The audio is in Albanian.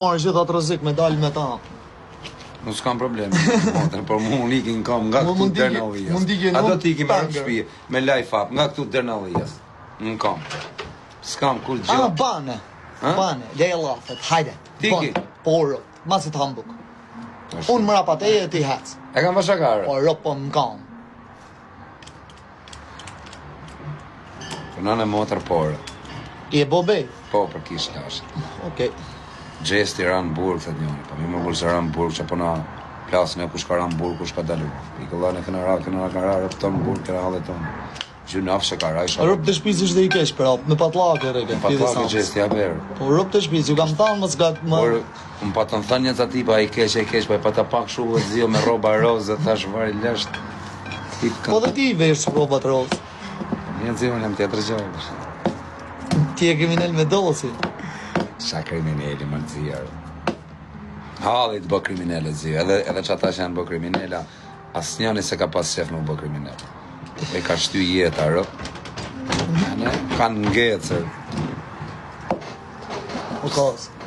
Marrë gjitha të rëzik me dalë me ta. Nuk s'kam problem, por mu unë ikin kam nga këtu dërë në Allijës. A do t'ikim me rëpë shpije, me lajfap, nga këtu dërë në Allijës. Në kam. S'kam kur gjë. Bane. Bane, leje lafet, hajde. Tiki? Po rëp, masit hambuk. Unë më rapat e ti hec. E kam vashakarë? Po rëp, po më kam. Për nënë e motër porë. I e bobej? Po, për kishë lashë. Okej. Gjesti ranë burg, thët njoni, pa mi më burg se ranë burg, që po na plasin e kush ka ranë burg, kush ka dalu. I këllane këna ra, rëpton burg, këra halë tonë. Gjunaf që ka ra, isha. Rëp të shpiz ishte i kesh, për apë, me patlake reke. Patlake gjesti, ja berë. Po rëp të shpiz, ju kam thanë më s'gat më... Por, më pa të në thënë një të tipa, i kesh, pa i pa të pak shu e zio me roba rozë, dhe thash vari lesht. Po dhe ti i vesh robat rozë. Një zio në jam tjetër gjojë. Ti e kriminel me dosi. Qa krimineli më të zjarë. Halli të bë kriminele zjarë, edhe që ata që janë bë kriminela, asë njani se ka pas shef më bë kriminele. E ka shty jetë arë, kanë ngecër. O kasë.